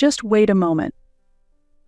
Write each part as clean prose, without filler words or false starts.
Just wait a moment.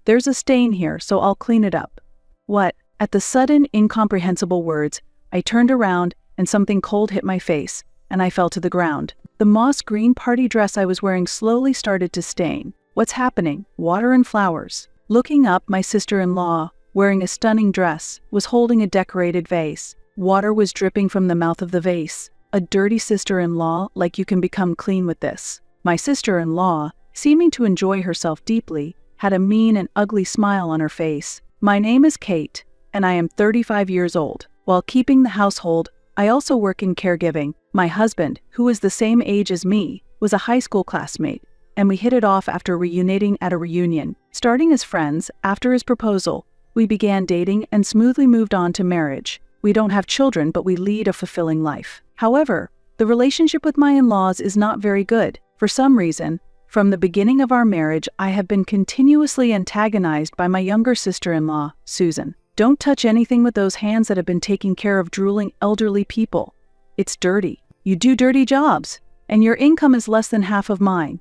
There's a stain here, so I'll clean it up. What? At the sudden, incomprehensible words, I turned around and something cold hit my face, and I fell to the ground. The moss green party dress I was wearing slowly started to stain. What's happening? Water and flowers. Looking up, my sister-in-law, wearing a stunning dress, was holding a decorated vase. Water was dripping from the mouth of the vase. A dirty sister-in-law, like you can become clean with this. My sister-in-law, seeming to enjoy herself deeply, had a mean and ugly smile on her face. My name is Kate, and I am 35 years old. While keeping the household, I also work in caregiving. My husband, who is the same age as me, was a high school classmate, and we hit it off after reuniting at a reunion. Starting as friends, after his proposal, we began dating and smoothly moved on to marriage. We don't have children, but we lead a fulfilling life. However, the relationship with my in-laws is not very good. For some reason, from the beginning of our marriage, I have been continuously antagonized by my younger sister-in-law, Susan. Don't touch anything with those hands that have been taking care of drooling elderly people. It's dirty. You do dirty jobs, and your income is less than half of mine.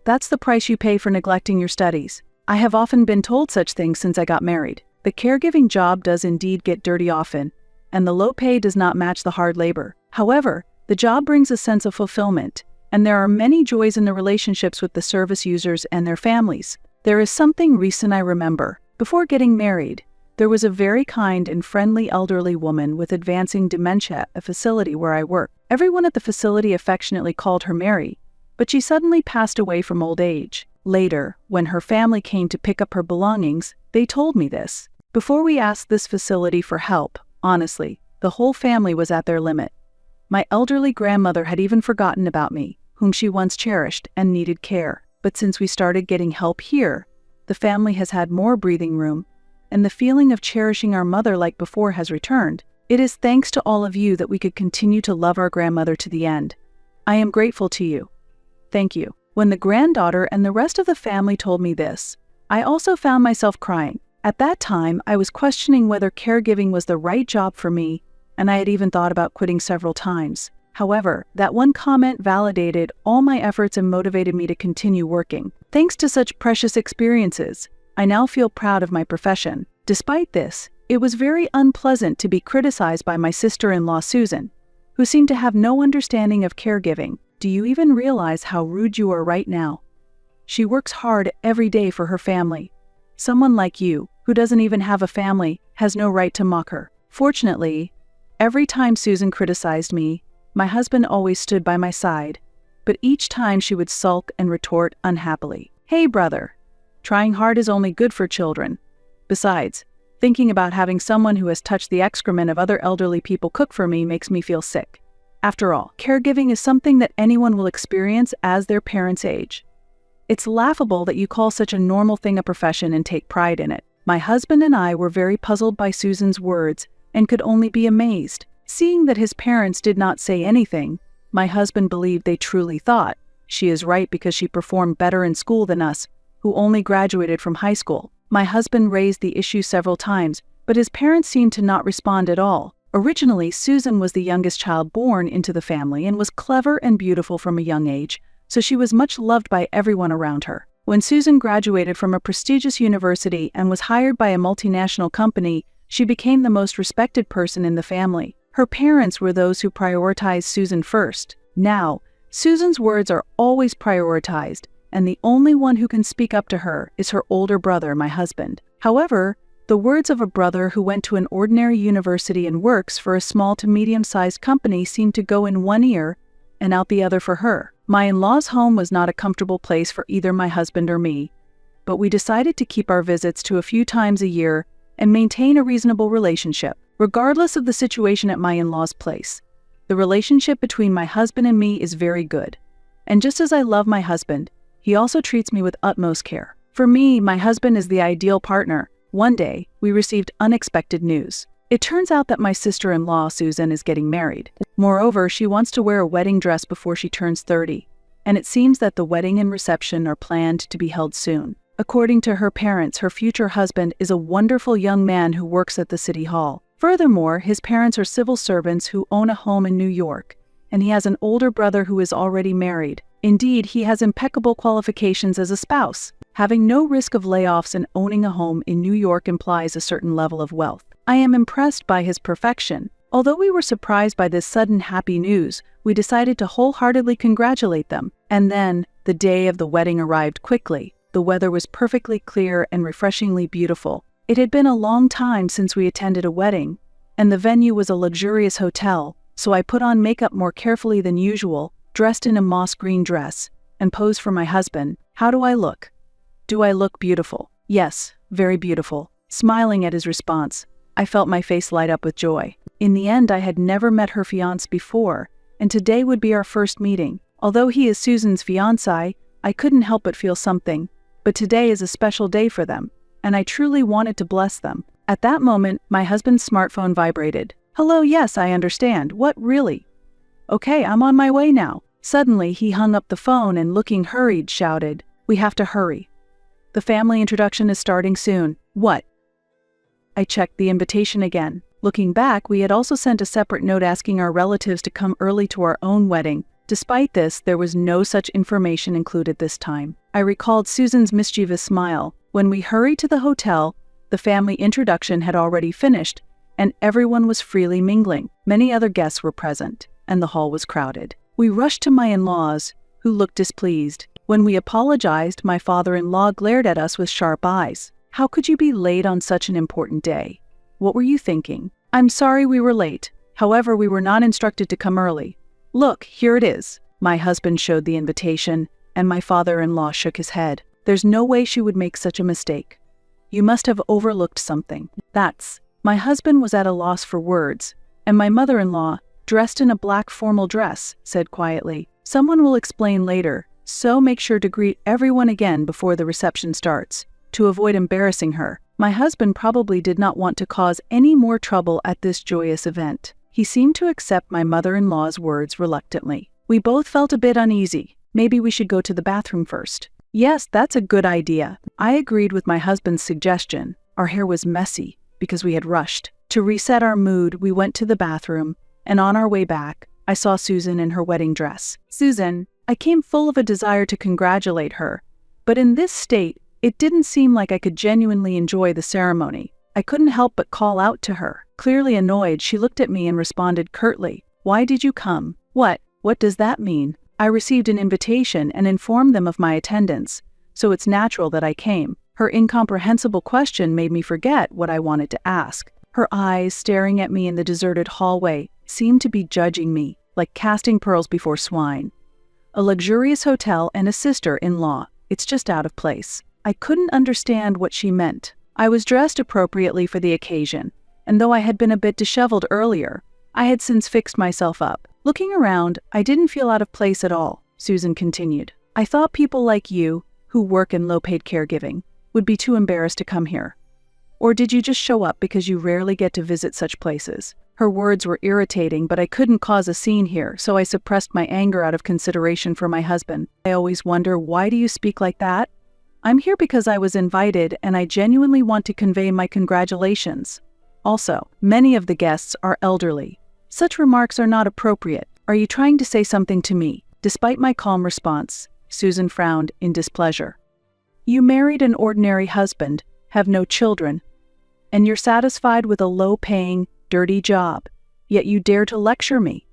That's the price you pay for neglecting your studies. I have often been told such things since I got married. The caregiving job does indeed get dirty often, and the low pay does not match the hard labor. However, the job brings a sense of fulfillment, and there are many joys in the relationships with the service users and their families. There is something recent I remember. Before getting married, there was a very kind and friendly elderly woman with advancing dementia at a facility where I work. Everyone at the facility affectionately called her Mary, but she suddenly passed away from old age. Later, when her family came to pick up her belongings, they told me this. Before we asked this facility for help, honestly, the whole family was at their limit. My elderly grandmother had even forgotten about me, whom she once cherished and needed care. But since we started getting help here, the family has had more breathing room, and the feeling of cherishing our mother like before has returned. It is thanks to all of you that we could continue to love our grandmother to the end. I am grateful to you. Thank you. When the granddaughter and the rest of the family told me this, I also found myself crying. At that time, I was questioning whether caregiving was the right job for me, and I had even thought about quitting several times. However, that one comment validated all my efforts and motivated me to continue working. Thanks to such precious experiences, I now feel proud of my profession. Despite this, it was very unpleasant to be criticized by my sister-in-law Susan, who seemed to have no understanding of caregiving. Do you even realize how rude you are right now? She works hard every day for her family. Someone like you, who doesn't even have a family, has no right to mock her. Fortunately, every time Susan criticized me, my husband always stood by my side, but each time she would sulk and retort unhappily. Hey brother, trying hard is only good for children. Besides, thinking about having someone who has touched the excrement of other elderly people cook for me makes me feel sick. After all, caregiving is something that anyone will experience as their parents age. It's laughable that you call such a normal thing a profession and take pride in it. My husband and I were very puzzled by Susan's words and could only be amazed. Seeing that his parents did not say anything, my husband believed they truly thought, she is right because she performed better in school than us, who only graduated from high school. My husband raised the issue several times, but his parents seemed to not respond at all. Originally, Susan was the youngest child born into the family and was clever and beautiful from a young age, so she was much loved by everyone around her. When Susan graduated from a prestigious university and was hired by a multinational company, she became the most respected person in the family. Her parents were those who prioritized Susan first. Now, Susan's words are always prioritized, and the only one who can speak up to her is her older brother, my husband. However, the words of a brother who went to an ordinary university and works for a small to medium-sized company seemed to go in one ear and out the other for her. My in-laws' home was not a comfortable place for either my husband or me, but we decided to keep our visits to a few times a year and maintain a reasonable relationship. Regardless of the situation at my in-laws' place, the relationship between my husband and me is very good. And just as I love my husband, he also treats me with utmost care. For me, my husband is the ideal partner. One day, we received unexpected news. It turns out that my sister-in-law, Susan, is getting married. Moreover, she wants to wear a wedding dress before she turns 30, and it seems that the wedding and reception are planned to be held soon. According to her parents, her future husband is a wonderful young man who works at the city hall. Furthermore, his parents are civil servants who own a home in New York, and he has an older brother who is already married. Indeed, he has impeccable qualifications as a spouse. Having no risk of layoffs and owning a home in New York implies a certain level of wealth. I am impressed by his perfection. Although we were surprised by this sudden happy news, we decided to wholeheartedly congratulate them. And then, the day of the wedding arrived quickly. The weather was perfectly clear and refreshingly beautiful. It had been a long time since we attended a wedding, and the venue was a luxurious hotel, so I put on makeup more carefully than usual, dressed in a moss green dress, and posed for my husband. How do I look? Do I look beautiful? Yes, very beautiful. Smiling at his response, I felt my face light up with joy. In the end, I had never met her fiancé before, and today would be our first meeting. Although he is Susan's fiancé, I couldn't help but feel something. But today is a special day for them, and I truly wanted to bless them. At that moment, my husband's smartphone vibrated. Hello, yes, I understand. What, really? Okay, I'm on my way now. Suddenly, he hung up the phone and, looking hurried, shouted, We have to hurry. The family introduction is starting soon. What? I checked the invitation again. Looking back, we had also sent a separate note asking our relatives to come early to our own wedding. Despite this, there was no such information included this time. I recalled Susan's mischievous smile. When we hurried to the hotel, the family introduction had already finished, and everyone was freely mingling. Many other guests were present, and the hall was crowded. We rushed to my in-laws, who looked displeased. When we apologized, my father-in-law glared at us with sharp eyes. How could you be late on such an important day? What were you thinking? I'm sorry we were late. However, we were not instructed to come early. Look, here it is. My husband showed the invitation, and my father-in-law shook his head. There's no way she would make such a mistake. You must have overlooked something. My husband was at a loss for words, and my mother-in-law, dressed in a black formal dress, said quietly, Someone will explain later, so make sure to greet everyone again before the reception starts, to avoid embarrassing her. My husband probably did not want to cause any more trouble at this joyous event. He seemed to accept my mother-in-law's words reluctantly. We both felt a bit uneasy. Maybe we should go to the bathroom first. Yes, that's a good idea. I agreed with my husband's suggestion. Our hair was messy because we had rushed. To reset our mood, we went to the bathroom, and on our way back, I saw Susan in her wedding dress. Susan, I came full of a desire to congratulate her, but in this state, it didn't seem like I could genuinely enjoy the ceremony. I couldn't help but call out to her. Clearly annoyed, she looked at me and responded curtly, Why did you come? What does that mean? I received an invitation and informed them of my attendance, so it's natural that I came. Her incomprehensible question made me forget what I wanted to ask. Her eyes, staring at me in the deserted hallway, seemed to be judging me, like casting pearls before swine. A luxurious hotel and a sister-in-law. It's just out of place. I couldn't understand what she meant. I was dressed appropriately for the occasion, and though I had been a bit disheveled earlier, I had since fixed myself up. Looking around, I didn't feel out of place at all, Susan continued. I thought people like you, who work in low-paid caregiving, would be too embarrassed to come here. Or did you just show up because you rarely get to visit such places? Her words were irritating, but I couldn't cause a scene here, so I suppressed my anger out of consideration for my husband. I always wonder, why do you speak like that? I'm here because I was invited, and I genuinely want to convey my congratulations. Also, many of the guests are elderly. Such remarks are not appropriate. Are you trying to say something to me? Despite my calm response, Susan frowned in displeasure. You married an ordinary husband, have no children, and you're satisfied with a low-paying, dirty job, yet you dare to lecture me.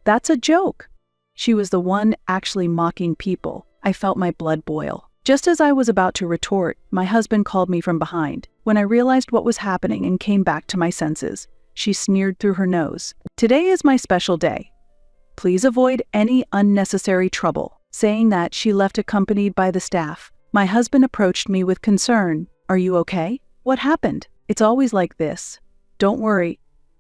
That's a joke. She was the one actually mocking people. I felt my blood boil. Just as I was about to retort, my husband called me from behind. When I realized what was happening and came back to my senses, she sneered through her nose. Today is my special day. Please avoid any unnecessary trouble. Saying that, she left accompanied by the staff. My husband approached me with concern. Are you okay? What happened? It's always like this. Don't worry.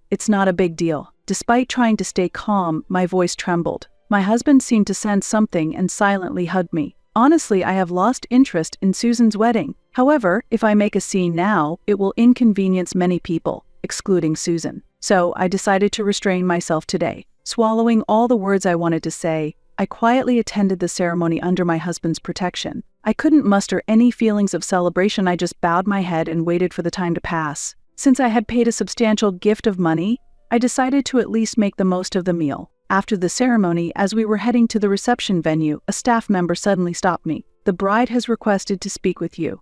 It's not a big deal. Despite trying to stay calm, my voice trembled. My husband seemed to sense something and silently hugged me. Honestly, I have lost interest in Susan's wedding. However, if I make a scene now, it will inconvenience many people, excluding Susan. So I decided to restrain myself today. Swallowing all the words I wanted to say, I quietly attended the ceremony under my husband's protection. I couldn't muster any feelings of celebration. I just bowed my head and waited for the time to pass. Since I had paid a substantial gift of money, I decided to at least make the most of the meal. After the ceremony, as we were heading to the reception venue, a staff member suddenly stopped me. The bride has requested to speak with you.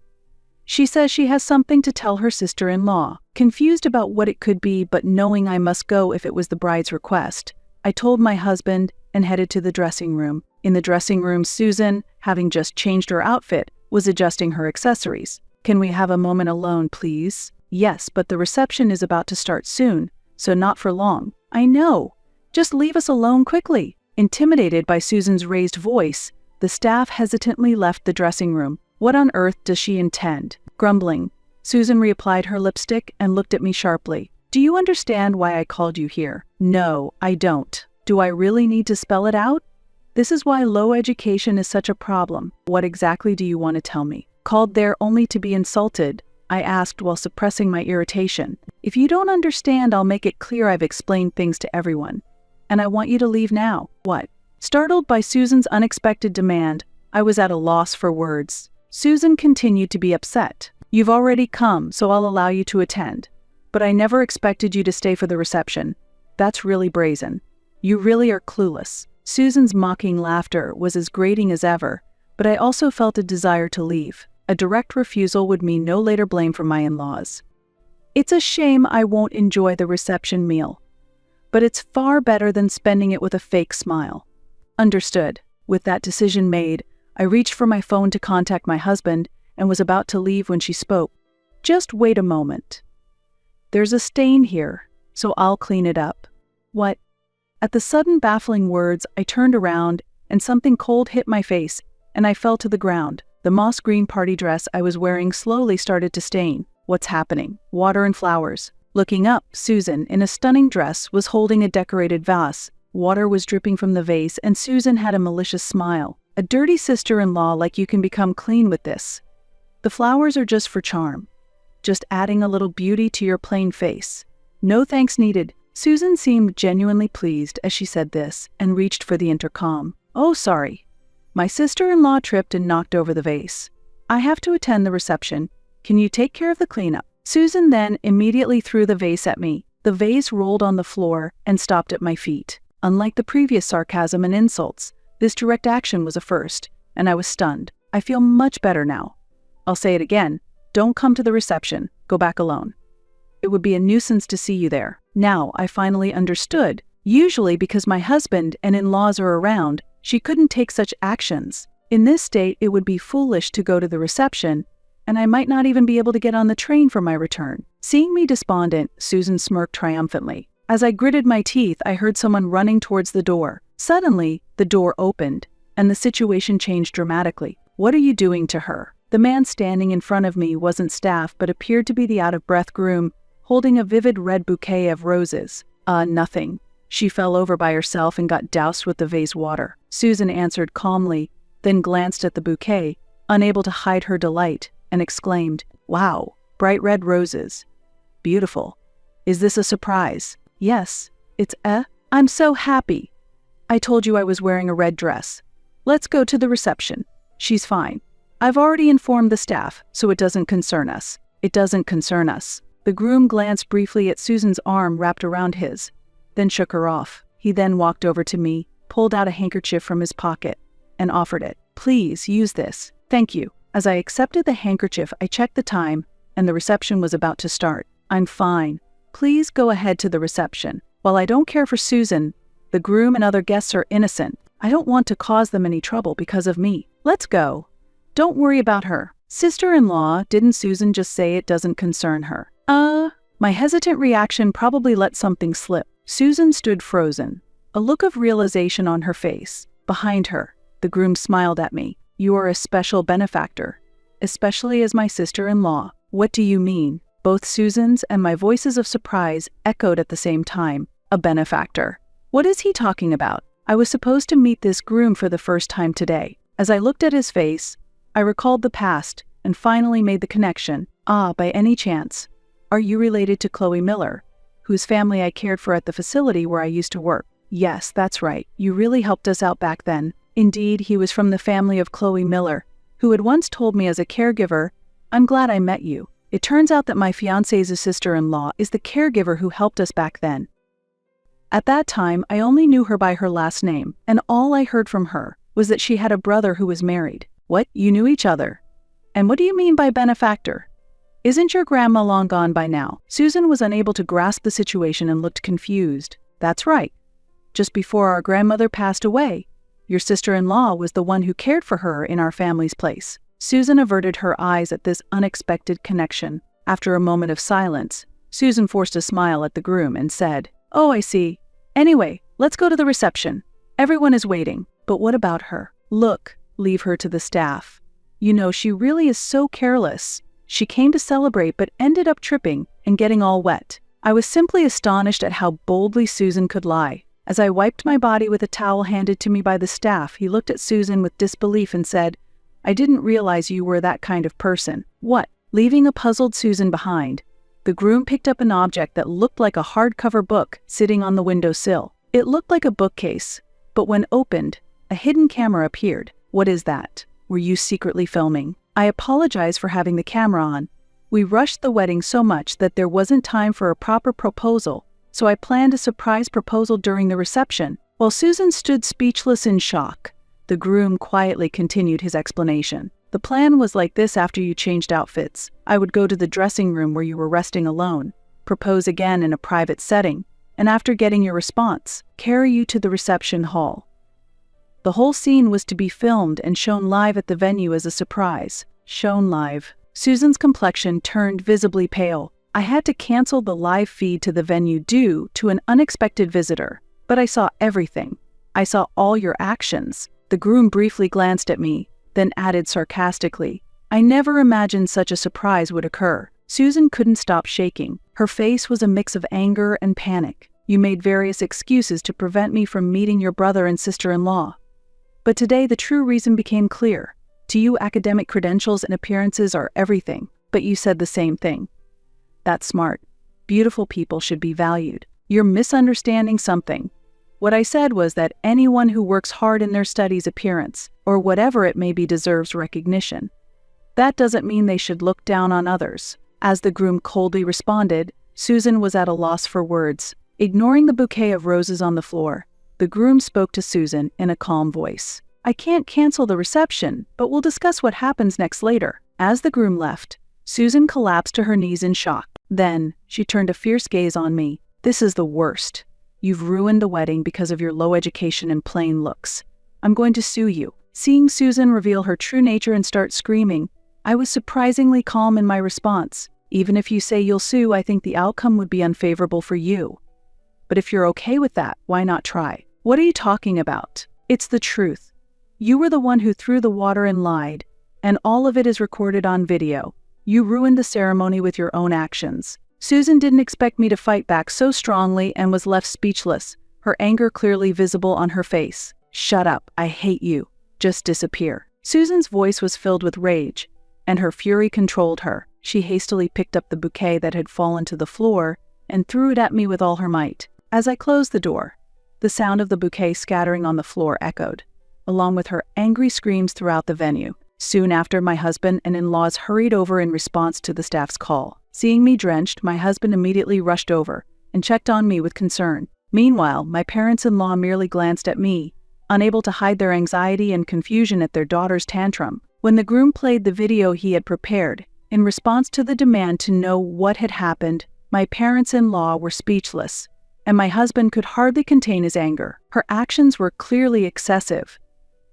She says she has something to tell her sister-in-law. Confused about what it could be, but knowing I must go if it was the bride's request, I told my husband and headed to the dressing room. In the dressing room, Susan, having just changed her outfit, was adjusting her accessories. "Can we have a moment alone, please?" "Yes, but the reception is about to start soon, so not for long." "I know. Just leave us alone quickly." Intimidated by Susan's raised voice, the staff hesitantly left the dressing room. What on earth does she intend? Grumbling, Susan reapplied her lipstick and looked at me sharply. "Do you understand why I called you here?" "No, I don't." "Do I really need to spell it out?" "This is why low education is such a problem." "What exactly do you want to tell me?" "Called there only to be insulted," I asked while suppressing my irritation. "If you don't understand, I'll make it clear I've explained things to everyone. And I want you to leave now." "What?" Startled by Susan's unexpected demand, I was at a loss for words. Susan continued to be upset. "You've already come, so I'll allow you to attend. But I never expected you to stay for the reception. That's really brazen. You really are clueless." Susan's mocking laughter was as grating as ever, but I also felt a desire to leave. A direct refusal would mean no later blame from my in-laws. "It's a shame I won't enjoy the reception meal. But it's far better than spending it with a fake smile." "Understood." With that decision made, I reached for my phone to contact my husband and was about to leave when she spoke. "Just wait a moment. There's a stain here, so I'll clean it up." "What?" At the sudden baffling words, I turned around and something cold hit my face and I fell to the ground. The moss green party dress I was wearing slowly started to stain. "What's happening?" "Water and flowers." Looking up, Susan, in a stunning dress, was holding a decorated vase. Water was dripping from the vase and Susan had a malicious smile. "A dirty sister-in-law like you can become clean with this. The flowers are just for charm. Just adding a little beauty to your plain face. No thanks needed." Susan seemed genuinely pleased as she said this and reached for the intercom. "Oh, sorry. My sister-in-law tripped and knocked over the vase. I have to attend the reception. Can you take care of the cleanup?" Susan then immediately threw the vase at me. The vase rolled on the floor and stopped at my feet. Unlike the previous sarcasm and insults, this direct action was a first, and I was stunned. "I feel much better now. I'll say it again. Don't come to the reception. Go back alone. It would be a nuisance to see you there." Now I finally understood. Usually because my husband and in-laws are around, she couldn't take such actions. In this state, it would be foolish to go to the reception, and I might not even be able to get on the train for my return. Seeing me despondent, Susan smirked triumphantly. As I gritted my teeth, I heard someone running towards the door. Suddenly, the door opened, and the situation changed dramatically. "What are you doing to her?" The man standing in front of me wasn't staff but appeared to be the out-of-breath groom, holding a vivid red bouquet of roses. Nothing. She fell over by herself and got doused with the vase water." Susan answered calmly, then glanced at the bouquet, unable to hide her delight, and exclaimed, "Wow, bright red roses. Beautiful. Is this a surprise?" "Yes, I'm so happy. I told you I was wearing a red dress. Let's go to the reception." "She's fine. I've already informed the staff, so it doesn't concern us." "It doesn't concern us." The groom glanced briefly at Susan's arm wrapped around his, then shook her off. He then walked over to me, pulled out a handkerchief from his pocket, and offered it. "Please use this." "Thank you." As I accepted the handkerchief, I checked the time, and the reception was about to start. "I'm fine. Please go ahead to the reception. While I don't care for Susan, the groom and other guests are innocent. I don't want to cause them any trouble because of me. Let's go. Don't worry about her." "Sister-in-law, didn't Susan just say it doesn't concern her?" My hesitant reaction probably let something slip. Susan stood frozen, a look of realization on her face. Behind her, the groom smiled at me. "You are a special benefactor, especially as my sister-in-law." "What do you mean?" Both Susan's and my voices of surprise echoed at the same time. "A benefactor? What is he talking about?" I was supposed to meet this groom for the first time today. As I looked at his face, I recalled the past and finally made the connection. By any chance, are you related to Chloe Miller, whose family I cared for at the facility where I used to work?" "Yes, that's right. You really helped us out back then." Indeed, he was from the family of Chloe Miller, who had once told me as a caregiver, "I'm glad I met you. It turns out that my fiancé's sister-in-law is the caregiver who helped us back then." At that time, I only knew her by her last name, and all I heard from her was that she had a brother who was married. What, you knew each other? And what do you mean by benefactor? Isn't your grandma long gone by now? Susan was unable to grasp the situation and looked confused. That's right. Just before our grandmother passed away, your sister-in-law was the one who cared for her in our family's place. Susan averted her eyes at this unexpected connection. After a moment of silence, Susan forced a smile at the groom and said, "Oh, I see. Anyway, let's go to the reception. Everyone is waiting." "But what about her?" "Look, leave her to the staff. You know, she really is so careless. She came to celebrate but ended up tripping and getting all wet." I was simply astonished at how boldly Susan could lie. As I wiped my body with a towel handed to me by the staff, he looked at Susan with disbelief and said, "I didn't realize you were that kind of person." "What?" Leaving a puzzled Susan behind, the groom picked up an object that looked like a hardcover book sitting on the windowsill. It looked like a bookcase, but when opened, a hidden camera appeared. "What is that? Were you secretly filming?" I apologize for having the camera on. We rushed the wedding so much that there wasn't time for a proper proposal, so I planned a surprise proposal during the reception. While Susan stood speechless in shock, the groom quietly continued his explanation. "The plan was like this: after you changed outfits, I would go to the dressing room where you were resting alone, propose again in a private setting, and after getting your response, carry you to the reception hall. The whole scene was to be filmed and shown live at the venue as a surprise." Shown live. Susan's complexion turned visibly pale. I had to cancel the live feed to the venue due to an unexpected visitor, but I saw everything. "I saw all your actions." The groom briefly glanced at me, then added sarcastically, "I never imagined such a surprise would occur." Susan couldn't stop shaking. Her face was a mix of anger and panic. "You made various excuses to prevent me from meeting your brother and sister-in-law. But today the true reason became clear. To you, academic credentials and appearances are everything, but you said the same thing. That's smart. Beautiful people should be valued. You're misunderstanding something. What I said was that anyone who works hard in their studies' appearance, or whatever it may be, deserves recognition. That doesn't mean they should look down on others." As the groom coldly responded, Susan was at a loss for words. Ignoring the bouquet of roses on the floor, the groom spoke to Susan in a calm voice. "I can't cancel the reception, but we'll discuss what happens next later." As the groom left, Susan collapsed to her knees in shock. Then, she turned a fierce gaze on me. "This is the worst. You've ruined the wedding because of your low education and plain looks. I'm going to sue you." Seeing Susan reveal her true nature and start screaming, I was surprisingly calm in my response. "Even if you say you'll sue, I think the outcome would be unfavorable for you. But if you're okay with that, why not try?" "What are you talking about? It's the truth. You were the one who threw the water and lied, and all of it is recorded on video. You ruined the ceremony with your own actions." Susan didn't expect me to fight back so strongly and was left speechless, her anger clearly visible on her face. "Shut up, I hate you. Just disappear." Susan's voice was filled with rage, and her fury controlled her. She hastily picked up the bouquet that had fallen to the floor and threw it at me with all her might. As I closed the door, the sound of the bouquet scattering on the floor echoed, along with her angry screams throughout the venue. Soon after, my husband and in-laws hurried over in response to the staff's call. Seeing me drenched, my husband immediately rushed over and checked on me with concern. Meanwhile, my parents-in-law merely glanced at me, unable to hide their anxiety and confusion at their daughter's tantrum. When the groom played the video he had prepared, in response to the demand to know what had happened, my parents-in-law were speechless, and my husband could hardly contain his anger. Her actions were clearly excessive.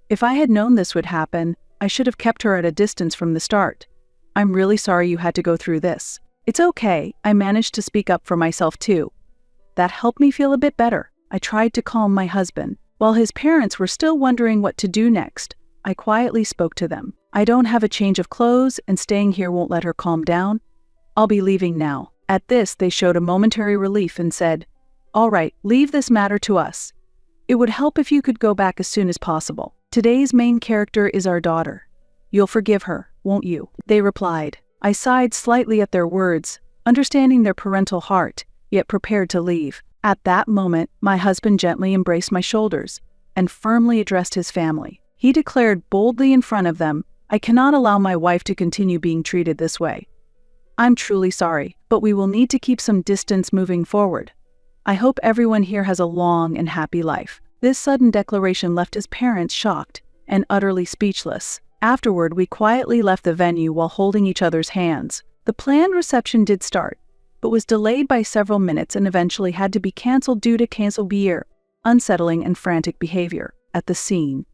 If I had known this would happen, I should have kept her at a distance from the start. "I'm really sorry you had to go through this." "It's okay," I managed to speak up for myself too. That helped me feel a bit better. I tried to calm my husband. While his parents were still wondering what to do next, I quietly spoke to them. "I don't have a change of clothes, and staying here won't let her calm down. I'll be leaving now." At this, they showed a momentary relief and said, "All right, leave this matter to us. It would help if you could go back as soon as possible. Today's main character is our daughter. You'll forgive her, won't you?" They replied. I sighed slightly at their words, understanding their parental heart, yet prepared to leave. At that moment, my husband gently embraced my shoulders and firmly addressed his family. He declared boldly in front of them, "I cannot allow my wife to continue being treated this way. I'm truly sorry, but we will need to keep some distance moving forward. I hope everyone here has a long and happy life." This sudden declaration left his parents shocked and utterly speechless. Afterward, we quietly left the venue while holding each other's hands. The planned reception did start, but was delayed by several minutes and eventually had to be canceled due to cancel beer, unsettling and frantic behavior. At the scene,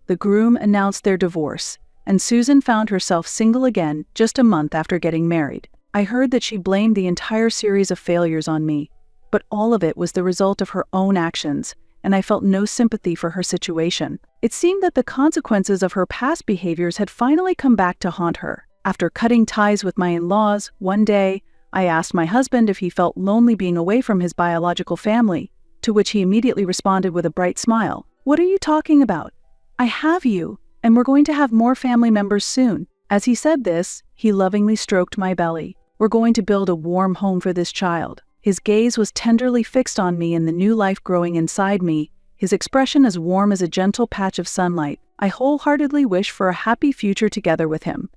the groom announced their divorce, and Susan found herself single again just a month after getting married. I heard that she blamed the entire series of failures on me, but all of it was the result of her own actions, and I felt no sympathy for her situation. It seemed that the consequences of her past behaviors had finally come back to haunt her. After cutting ties with my in-laws, one day, I asked my husband if he felt lonely being away from his biological family, to which he immediately responded with a bright smile. "What are you talking about? I have you, and we're going to have more family members soon." As he said this, he lovingly stroked my belly. "We're going to build a warm home for this child." His gaze was tenderly fixed on me and the new life growing inside me, his expression as warm as a gentle patch of sunlight. I wholeheartedly wish for a happy future together with him.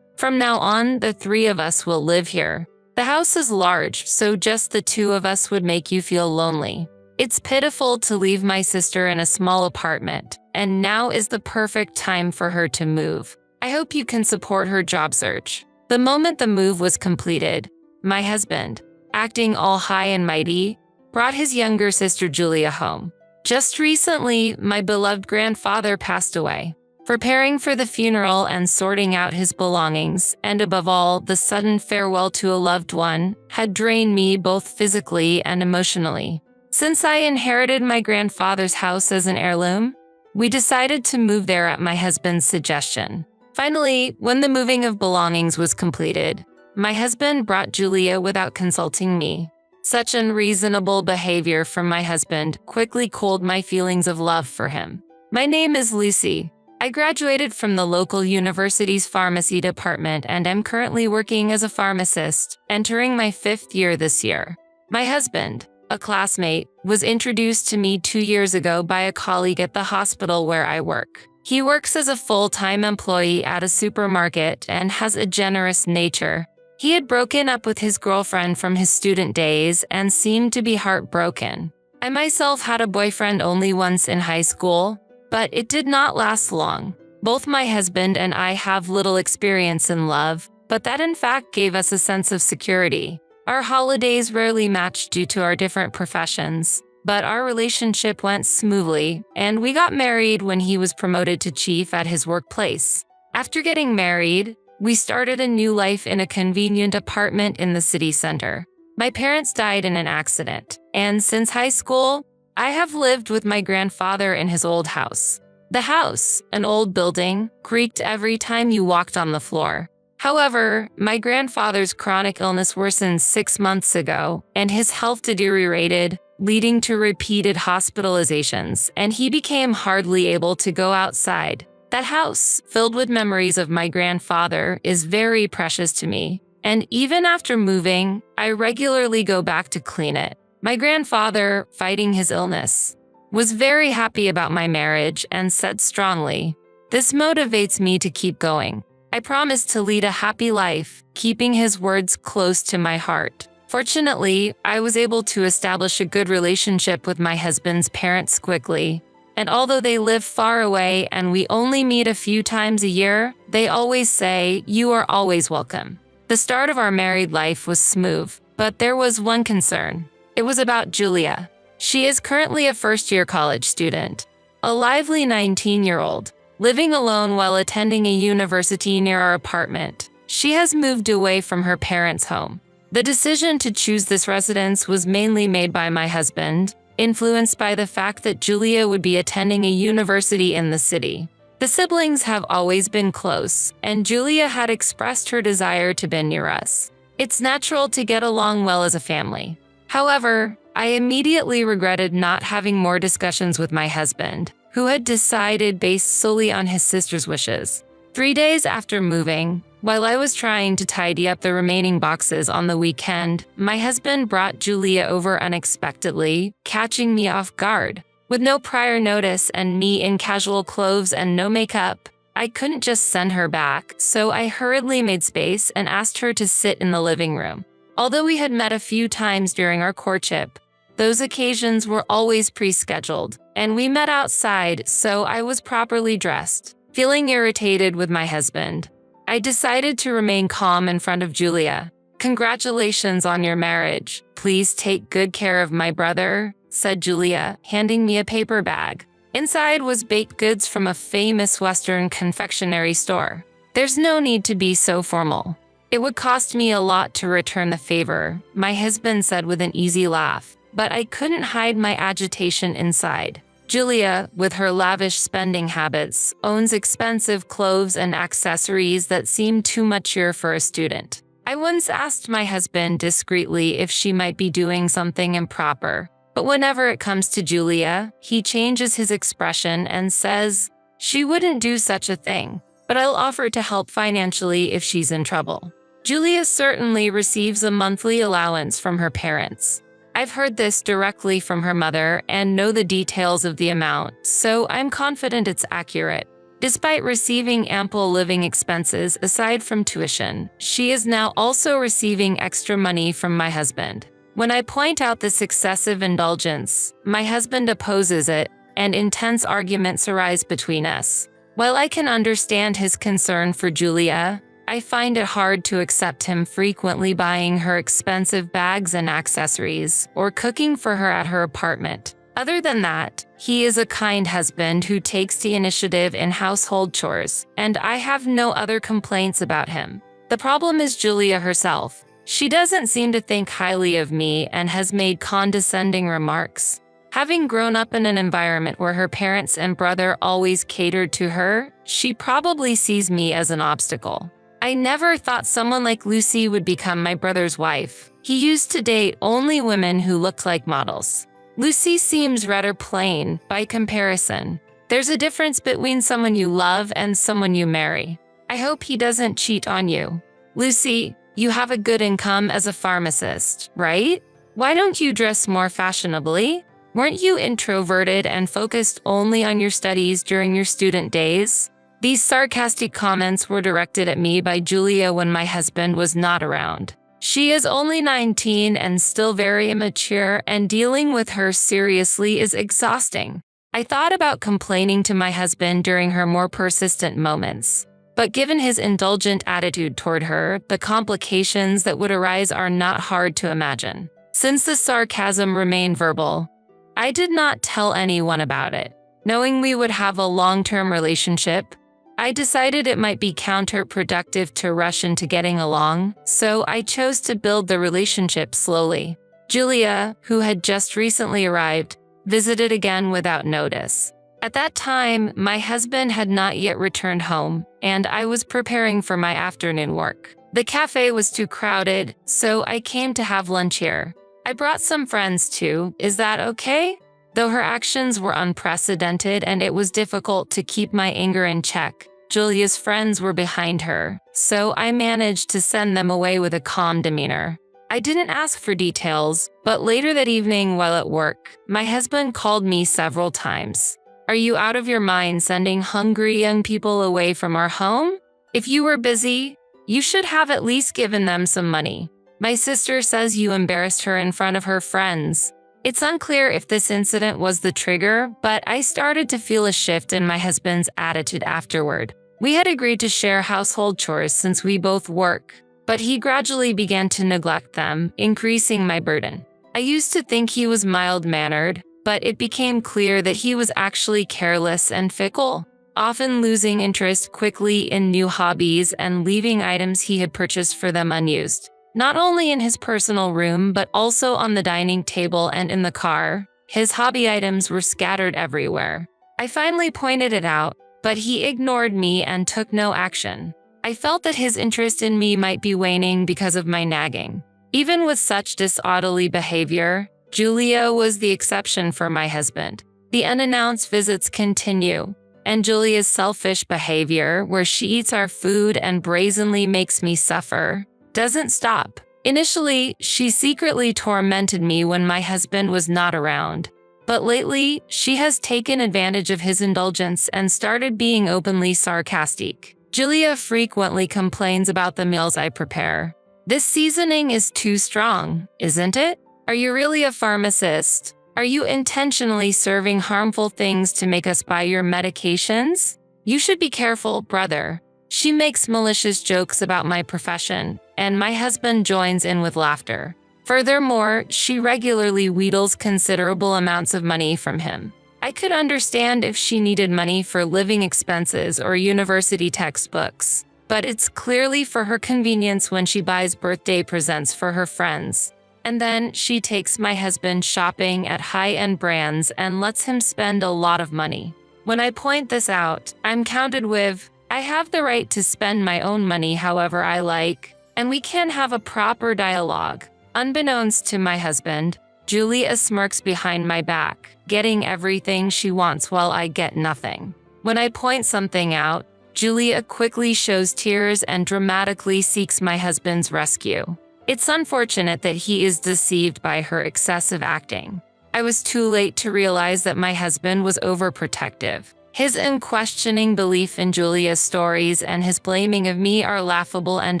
From now on, the three of us will live here. The house is large, so just the two of us would make you feel lonely. It's pitiful to leave my sister in a small apartment, and now is the perfect time for her to move. I hope you can support her job search. The moment the move was completed, my husband, acting all high and mighty, brought his younger sister Julia home. Just recently, my beloved grandfather passed away. Preparing for the funeral and sorting out his belongings, and above all, the sudden farewell to a loved one, had drained me both physically and emotionally. Since I inherited my grandfather's house as an heirloom, we decided to move there at my husband's suggestion. Finally, when the moving of belongings was completed, my husband brought Julia without consulting me. Such unreasonable behavior from my husband quickly cooled my feelings of love for him. My name is Lucy. I graduated from the local university's pharmacy department and am currently working as a pharmacist, entering my 5th year this year. My husband, a classmate, was introduced to me 2 years ago by a colleague at the hospital where I work. He works as a full-time employee at a supermarket and has a generous nature. He had broken up with his girlfriend from his student days and seemed to be heartbroken. I myself had a boyfriend only once in high school, but it did not last long. Both my husband and I have little experience in love, but that in fact gave us a sense of security. Our holidays rarely matched due to our different professions, but our relationship went smoothly, and we got married when he was promoted to chief at his workplace. After getting married, we started a new life in a convenient apartment in the city center. My parents died in an accident, and since high school, I have lived with my grandfather in his old house. The house, an old building, creaked every time you walked on the floor. However, my grandfather's chronic illness worsened 6 months ago, and his health deteriorated, leading to repeated hospitalizations, and he became hardly able to go outside. That house, filled with memories of my grandfather, is very precious to me, and even after moving, I regularly go back to clean it. My grandfather, fighting his illness, was very happy about my marriage and said strongly, "This motivates me to keep going." I promised to lead a happy life, keeping his words close to my heart. Fortunately, I was able to establish a good relationship with my husband's parents quickly, and although they live far away and we only meet a few times a year, they always say, "You are always welcome." The start of our married life was smooth, but there was one concern. It was about Julia. She is currently a first-year college student, a lively 19-year-old, living alone while attending a university near our apartment. She has moved away from her parents' home. The decision to choose this residence was mainly made by my husband, influenced by the fact that Julia would be attending a university in the city. The siblings have always been close, and Julia had expressed her desire to be near us. It's natural to get along well as a family. However, I immediately regretted not having more discussions with my husband, who had decided based solely on his sister's wishes. 3 days after moving, while I was trying to tidy up the remaining boxes on the weekend, my husband brought Julia over unexpectedly, catching me off guard. With no prior notice and me in casual clothes and no makeup, I couldn't just send her back, so I hurriedly made space and asked her to sit in the living room. Although we had met a few times during our courtship, those occasions were always pre-scheduled, and we met outside, so I was properly dressed. Feeling irritated with my husband, I decided to remain calm in front of Julia. "Congratulations on your marriage. Please take good care of my brother," said Julia, handing me a paper bag. Inside was baked goods from a famous Western confectionery store. "There's no need to be so formal. It would cost me a lot to return the favor," my husband said with an easy laugh, but I couldn't hide my agitation inside. Julia, with her lavish spending habits, owns expensive clothes and accessories that seem too mature for a student. I once asked my husband discreetly if she might be doing something improper, but whenever it comes to Julia, he changes his expression and says, "She wouldn't do such a thing, but I'll offer to help financially if she's in trouble." Julia certainly receives a monthly allowance from her parents. I've heard this directly from her mother and know the details of the amount, so I'm confident it's accurate. Despite receiving ample living expenses aside from tuition, she is now also receiving extra money from my husband. When I point out this excessive indulgence, my husband opposes it, and intense arguments arise between us. While I can understand his concern for Julia, I find it hard to accept him frequently buying her expensive bags and accessories, or cooking for her at her apartment. Other than that, he is a kind husband who takes the initiative in household chores, and I have no other complaints about him. The problem is Julia herself. She doesn't seem to think highly of me and has made condescending remarks. Having grown up in an environment where her parents and brother always catered to her, she probably sees me as an obstacle. I never thought someone like Lucy would become my brother's wife. He used to date only women who looked like models. Lucy seems rather plain by comparison. There's a difference between someone you love and someone you marry. I hope he doesn't cheat on you. Lucy, you have a good income as a pharmacist, right? Why don't you dress more fashionably? Weren't you introverted and focused only on your studies during your student days? These sarcastic comments were directed at me by Julia when my husband was not around. She is only 19 and still very immature, and dealing with her seriously is exhausting. I thought about complaining to my husband during her more persistent moments, but given his indulgent attitude toward her, the complications that would arise are not hard to imagine. Since the sarcasm remained verbal, I did not tell anyone about it. Knowing we would have a long-term relationship, I decided it might be counterproductive to rush into getting along, so I chose to build the relationship slowly. Julia, who had just recently arrived, visited again without notice. At that time, my husband had not yet returned home, and I was preparing for my afternoon work. The cafe was too crowded, so I came to have lunch here. I brought some friends too. Is that okay? Though her actions were unprecedented and it was difficult to keep my anger in check, Julia's friends were behind her, so I managed to send them away with a calm demeanor. I didn't ask for details, but later that evening while at work, my husband called me several times. "Are you out of your mind sending hungry young people away from our home? If you were busy, you should have at least given them some money. My sister says you embarrassed her in front of her friends." It's unclear if this incident was the trigger, but I started to feel a shift in my husband's attitude afterward. We had agreed to share household chores since we both work, but he gradually began to neglect them, increasing my burden. I used to think he was mild-mannered, but it became clear that he was actually careless and fickle, often losing interest quickly in new hobbies and leaving items he had purchased for them unused. Not only in his personal room, but also on the dining table and in the car, his hobby items were scattered everywhere. I finally pointed it out, but he ignored me and took no action. I felt that his interest in me might be waning because of my nagging. Even with such disorderly behavior, Julia was the exception for my husband. The unannounced visits continue, and Julia's selfish behavior, where she eats our food and brazenly makes me suffer, doesn't stop. Initially, she secretly tormented me when my husband was not around. But lately, she has taken advantage of his indulgence and started being openly sarcastic. Julia frequently complains about the meals I prepare. "This seasoning is too strong, isn't it? Are you really a pharmacist? Are you intentionally serving harmful things to make us buy your medications?" You should be careful, brother. She makes malicious jokes about my profession, and my husband joins in with laughter. Furthermore, she regularly wheedles considerable amounts of money from him. I could understand if she needed money for living expenses or university textbooks, but it's clearly for her convenience when she buys birthday presents for her friends. And then she takes my husband shopping at high-end brands and lets him spend a lot of money. When I point this out, I'm countered with, I have the right to spend my own money however I like, and we can have a proper dialogue. Unbeknownst to my husband, Julia smirks behind my back, getting everything she wants while I get nothing. When I point something out, Julia quickly shows tears and dramatically seeks my husband's rescue. It's unfortunate that he is deceived by her excessive acting. I was too late to realize that my husband was overprotective. His unquestioning belief in Julia's stories and his blaming of me are laughable and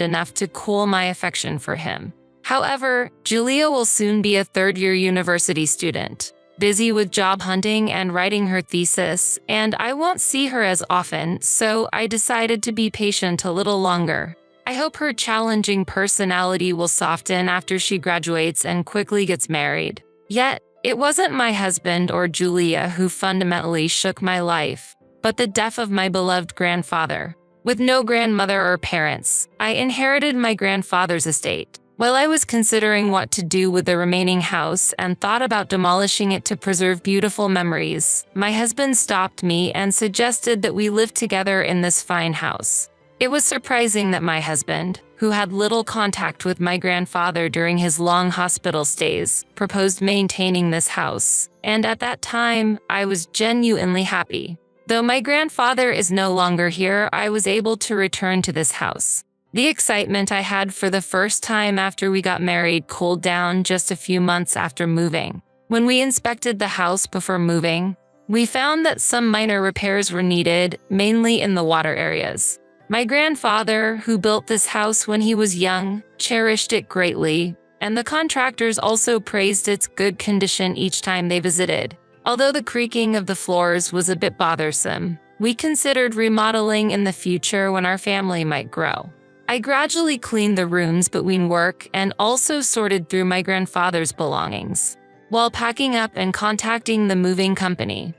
enough to cool my affection for him. However, Julia will soon be a third-year university student, busy with job hunting and writing her thesis, and I won't see her as often, so I decided to be patient a little longer. I hope her challenging personality will soften after she graduates and quickly gets married. Yet, it wasn't my husband or Julia who fundamentally shook my life, but the death of my beloved grandfather. With no grandmother or parents, I inherited my grandfather's estate. While I was considering what to do with the remaining house and thought about demolishing it to preserve beautiful memories, my husband stopped me and suggested that we live together in this fine house. It was surprising that my husband, who had little contact with my grandfather during his long hospital stays, proposed maintaining this house, and at that time, I was genuinely happy. Though my grandfather is no longer here, I was able to return to this house. The excitement I had for the first time after we got married cooled down just a few months after moving. When we inspected the house before moving, we found that some minor repairs were needed, mainly in the water areas. My grandfather, who built this house when he was young, cherished it greatly, and the contractors also praised its good condition each time they visited. Although the creaking of the floors was a bit bothersome, we considered remodeling in the future when our family might grow. I gradually cleaned the rooms between work and also sorted through my grandfather's belongings. While packing up and contacting the moving company,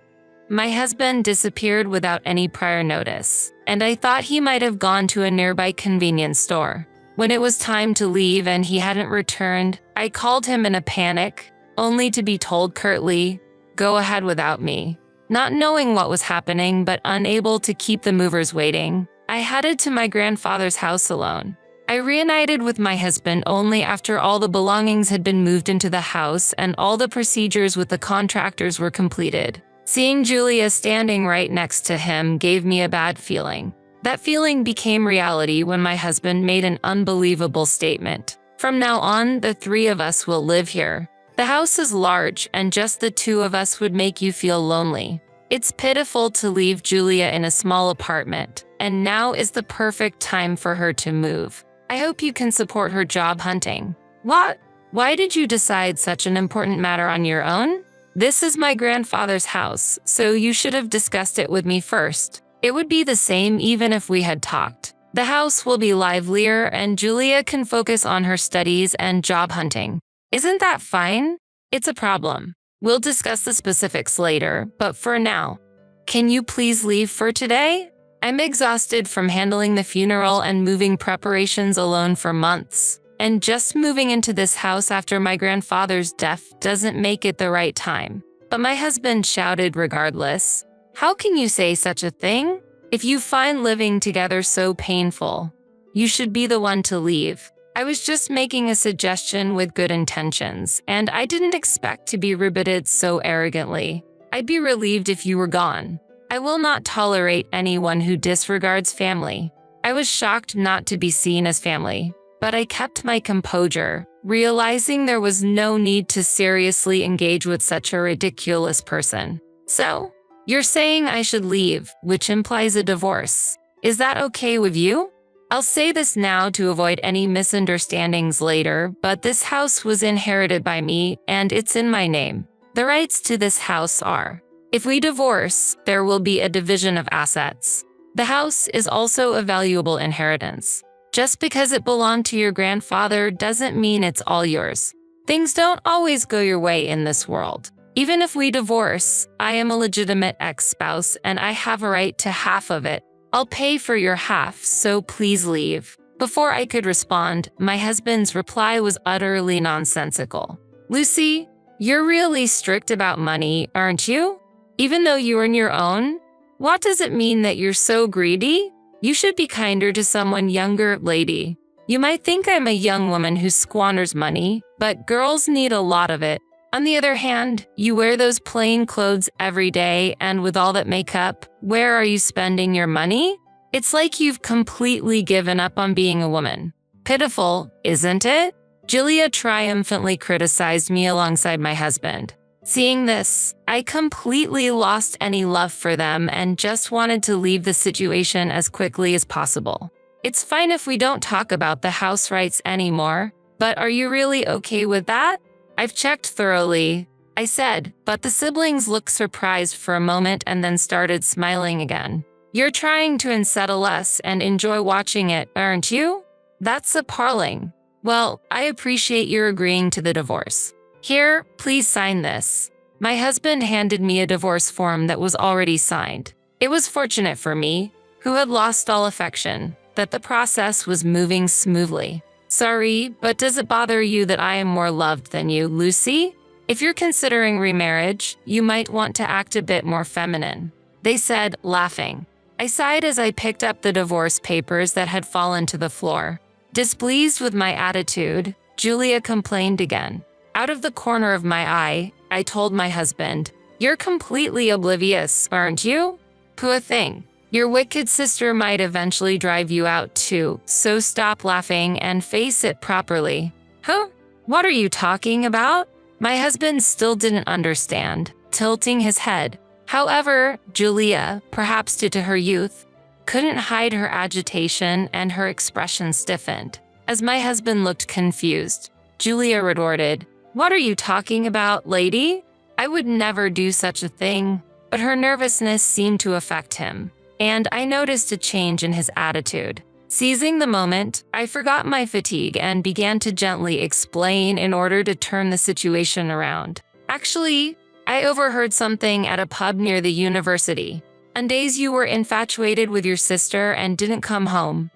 my husband disappeared without any prior notice, and I thought he might have gone to a nearby convenience store. When it was time to leave and he hadn't returned, I called him in a panic, only to be told curtly, "Go ahead without me." Not knowing what was happening but unable to keep the movers waiting, I headed to my grandfather's house alone. I reunited with my husband only after all the belongings had been moved into the house and all the procedures with the contractors were completed. Seeing Julia standing right next to him gave me a bad feeling. That feeling became reality when my husband made an unbelievable statement. "From now on, the three of us will live here. The house is large, and just the two of us would make you feel lonely. It's pitiful to leave Julia in a small apartment, and now is the perfect time for her to move. I hope you can support her job hunting." "What? Why did you decide such an important matter on your own?" "This is my grandfather's house, so you should have discussed it with me first. It would be the same even if we had talked. The house will be livelier and Julia can focus on her studies and job hunting. Isn't that fine?" "It's a problem. We'll discuss the specifics later, but for now, can you please leave for today? I'm exhausted from handling the funeral and moving preparations alone for months. And just moving into this house after my grandfather's death doesn't make it the right time." But my husband shouted regardless, "How can you say such a thing? If you find living together so painful, you should be the one to leave. I was just making a suggestion with good intentions, and I didn't expect to be rebutted so arrogantly. I'd be relieved if you were gone. I will not tolerate anyone who disregards family." I was shocked not to be seen as family, but I kept my composure, realizing there was no need to seriously engage with such a ridiculous person. "So, you're saying I should leave, which implies a divorce. Is that okay with you? I'll say this now to avoid any misunderstandings later, but this house was inherited by me and it's in my name. The rights to this house are, if we divorce, there will be a division of assets. The house is also a valuable inheritance. Just because it belonged to your grandfather doesn't mean it's all yours. Things don't always go your way in this world. Even if we divorce, I am a legitimate ex-spouse and I have a right to half of it. I'll pay for your half, so please leave. Before I could respond, my husband's reply was utterly nonsensical. Lucy, you're really strict about money, aren't you? Even though you earn your own? What does it mean that you're so greedy? You should be kinder to someone younger, lady. You might think I'm a young woman who squanders money, but girls need a lot of it. On the other hand, you wear those plain clothes every day, and with all that makeup, where are you spending your money? It's like you've completely given up on being a woman. Pitiful, isn't it? Julia triumphantly criticized me alongside my husband. Seeing this, I completely lost any love for them and just wanted to leave the situation as quickly as possible. It's fine if we don't talk about the house rights anymore, but are you really okay with that? I've checked thoroughly, I said, but the siblings looked surprised for a moment and then started smiling again. You're trying to unsettle us and enjoy watching it, aren't you? That's appalling. Well, I appreciate your agreeing to the divorce. Here, please sign this. My husband handed me a divorce form that was already signed. It was fortunate for me, who had lost all affection, that the process was moving smoothly. Sorry, but does it bother you that I am more loved than you, Lucy? If you're considering remarriage, you might want to act a bit more feminine, they said, laughing. I sighed as I picked up the divorce papers that had fallen to the floor. Displeased with my attitude, Julia complained again. Out of the corner of my eye, I told my husband, "You're completely oblivious, aren't you? Poor thing. Your wicked sister might eventually drive you out too, so stop laughing and face it properly." Huh? What are you talking about? My husband still didn't understand, tilting his head. However, Julia, perhaps due to her youth, couldn't hide her agitation and her expression stiffened. As my husband looked confused, Julia retorted, "What are you talking about, lady? I would never do such a thing." But her nervousness seemed to affect him, and I noticed a change in his attitude. Seizing the moment, I forgot my fatigue and began to gently explain in order to turn the situation around. Actually, I overheard something at a pub near the university. On days you were infatuated with your sister and didn't come home.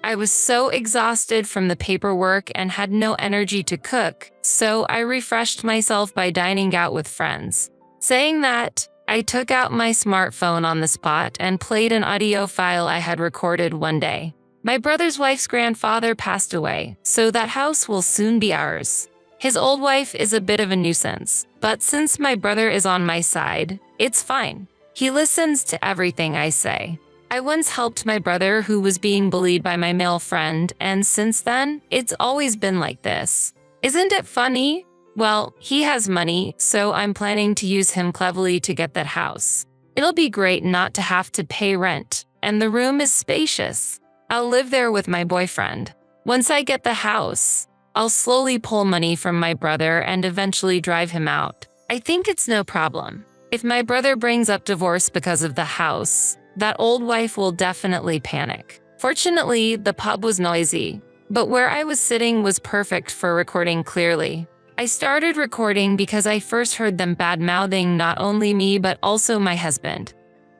I was so exhausted from the paperwork and had no energy to cook, so I refreshed myself by dining out with friends. Saying that, I took out my smartphone on the spot and played an audio file I had recorded one day. My brother's wife's grandfather passed away, so that house will soon be ours. His old wife is a bit of a nuisance, but since my brother is on my side, it's fine. He listens to everything I say. I once helped my brother who was being bullied by my male friend, and since then, it's always been like this. Isn't it funny? Well, he has money, so I'm planning to use him cleverly to get that house. It'll be great not to have to pay rent, and the room is spacious. I'll live there with my boyfriend. Once I get the house, I'll slowly pull money from my brother and eventually drive him out. I think it's no problem. If my brother brings up divorce because of the house, that old wife will definitely panic. Fortunately, the pub was noisy, but where I was sitting was perfect for recording clearly. I started recording because I first heard them bad-mouthing not only me but also my husband.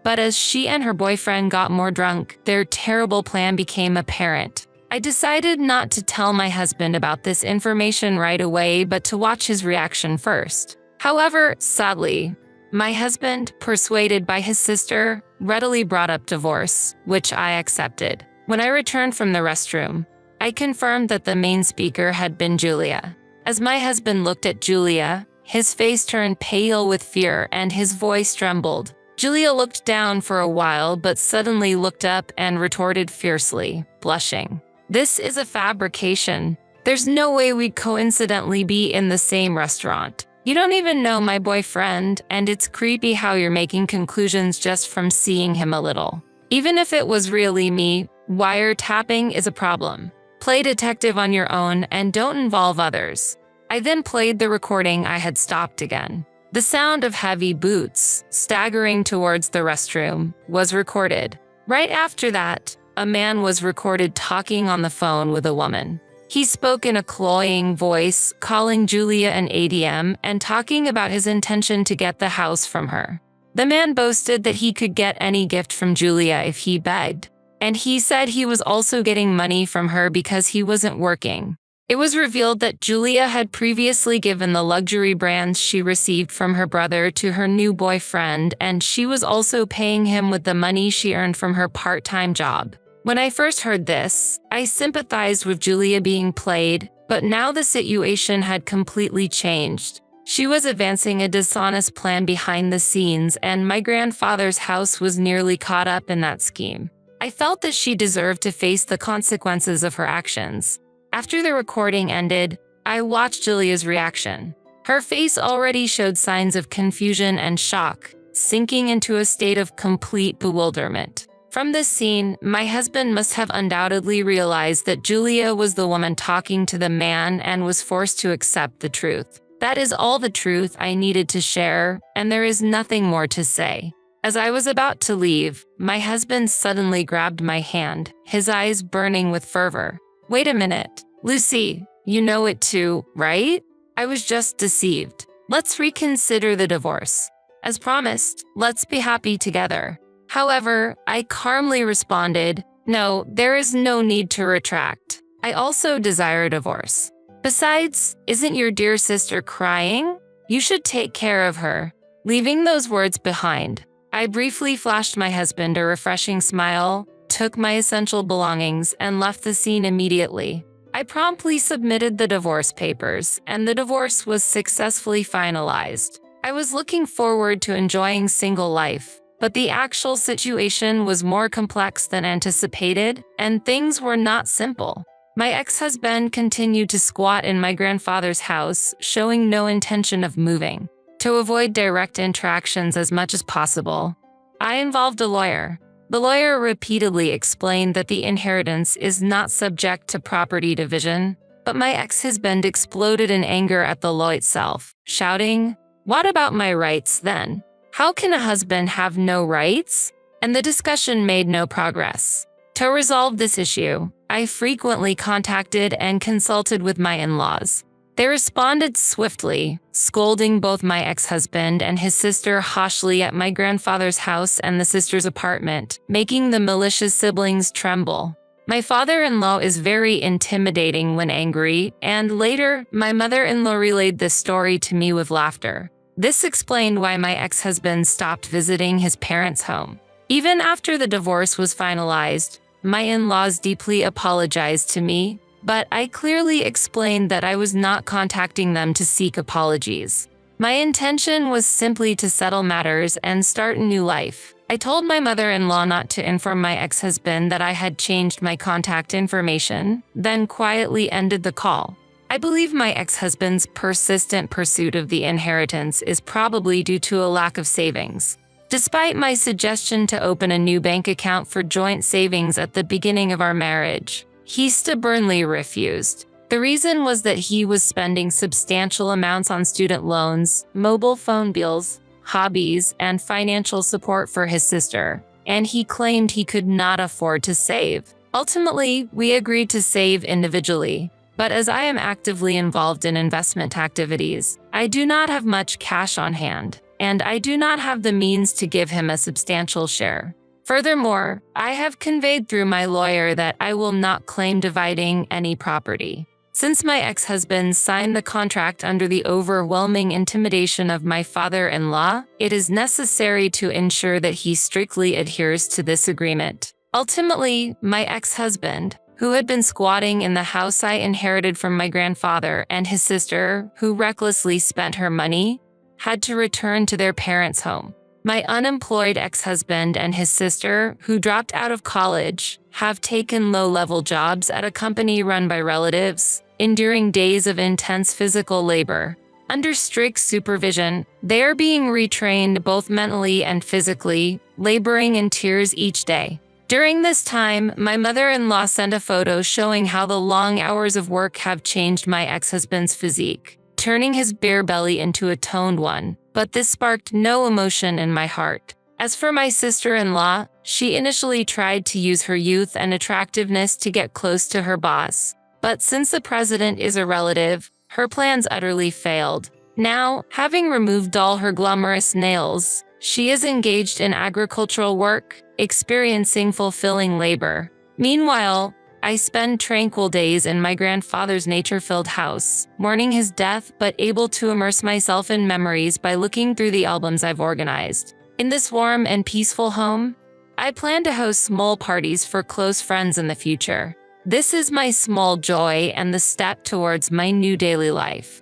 But as she and her boyfriend got more drunk, their terrible plan became apparent. I decided not to tell my husband about this information right away but to watch his reaction first. However, sadly, my husband, persuaded by his sister, readily brought up divorce, which I accepted. When I returned from the restroom, I confirmed that the main speaker had been Julia. As my husband looked at Julia, his face turned pale with fear and his voice trembled. Julia looked down for a while but suddenly looked up and retorted fiercely, blushing. "This is a fabrication. There's no way we'd coincidentally be in the same restaurant. You don't even know my boyfriend, and it's creepy how you're making conclusions just from seeing him a little. Even if it was really me, wiretapping is a problem. Play detective on your own and don't involve others." I then played the recording I had stopped again. The sound of heavy boots, staggering towards the restroom, was recorded. Right after that, a man was recorded talking on the phone with a woman. He spoke in a cloying voice, calling Julia an ATM and talking about his intention to get the house from her. The man boasted that he could get any gift from Julia if he begged, and he said he was also getting money from her because he wasn't working. It was revealed that Julia had previously given the luxury brands she received from her brother to her new boyfriend, and she was also paying him with the money she earned from her part-time job. When I first heard this, I sympathized with Julia being played, but now the situation had completely changed. She was advancing a dishonest plan behind the scenes, and my grandfather's house was nearly caught up in that scheme. I felt that she deserved to face the consequences of her actions. After the recording ended, I watched Julia's reaction. Her face already showed signs of confusion and shock, sinking into a state of complete bewilderment. From this scene, my husband must have undoubtedly realized that Julia was the woman talking to the man and was forced to accept the truth. That is all the truth I needed to share, and there is nothing more to say. As I was about to leave, my husband suddenly grabbed my hand, his eyes burning with fervor. "Wait a minute. Lucy, you know it too, right? I was just deceived. Let's reconsider the divorce. As promised, let's be happy together." However, I calmly responded, "No, there is no need to retract. I also desire divorce. Besides, isn't your dear sister crying? You should take care of her." Leaving those words behind, I briefly flashed my husband a refreshing smile, took my essential belongings, and left the scene immediately. I promptly submitted the divorce papers, and the divorce was successfully finalized. I was looking forward to enjoying single life, but the actual situation was more complex than anticipated, and things were not simple. My ex-husband continued to squat in my grandfather's house, showing no intention of moving. To avoid direct interactions as much as possible, I involved a lawyer. The lawyer repeatedly explained that the inheritance is not subject to property division, but my ex-husband exploded in anger at the law itself, shouting, "What about my rights then? How can a husband have no rights?" And the discussion made no progress. To resolve this issue, I frequently contacted and consulted with my in-laws. They responded swiftly, scolding both my ex-husband and his sister harshly at my grandfather's house and the sister's apartment, making the malicious siblings tremble. My father-in-law is very intimidating when angry, and later, my mother-in-law relayed this story to me with laughter. This explained why my ex-husband stopped visiting his parents' home. Even after the divorce was finalized, my in-laws deeply apologized to me, but I clearly explained that I was not contacting them to seek apologies. My intention was simply to settle matters and start a new life. I told my mother-in-law not to inform my ex-husband that I had changed my contact information, then quietly ended the call. I believe my ex-husband's persistent pursuit of the inheritance is probably due to a lack of savings. Despite my suggestion to open a new bank account for joint savings at the beginning of our marriage, he stubbornly refused. The reason was that he was spending substantial amounts on student loans, mobile phone bills, hobbies, and financial support for his sister, and he claimed he could not afford to save. Ultimately, we agreed to save individually, but as I am actively involved in investment activities, I do not have much cash on hand, and I do not have the means to give him a substantial share. Furthermore, I have conveyed through my lawyer that I will not claim dividing any property. Since my ex-husband signed the contract under the overwhelming intimidation of my father-in-law, it is necessary to ensure that he strictly adheres to this agreement. Ultimately, my ex-husband, who had been squatting in the house I inherited from my grandfather, and his sister, who recklessly spent her money, had to return to their parents' home. My unemployed ex-husband and his sister, who dropped out of college, have taken low-level jobs at a company run by relatives, enduring days of intense physical labor. Under strict supervision, they are being retrained both mentally and physically, laboring in tears each day. During this time, my mother-in-law sent a photo showing how the long hours of work have changed my ex-husband's physique, turning his bare belly into a toned one. But this sparked no emotion in my heart. As for my sister-in-law, she initially tried to use her youth and attractiveness to get close to her boss. But since the president is a relative, her plans utterly failed. Now, having removed all her glamorous nails, she is engaged in agricultural work, experiencing fulfilling labor. Meanwhile, I spend tranquil days in my grandfather's nature-filled house, mourning his death but able to immerse myself in memories by looking through the albums I've organized. In this warm and peaceful home, I plan to host small parties for close friends in the future. This is my small joy and the step towards my new daily life.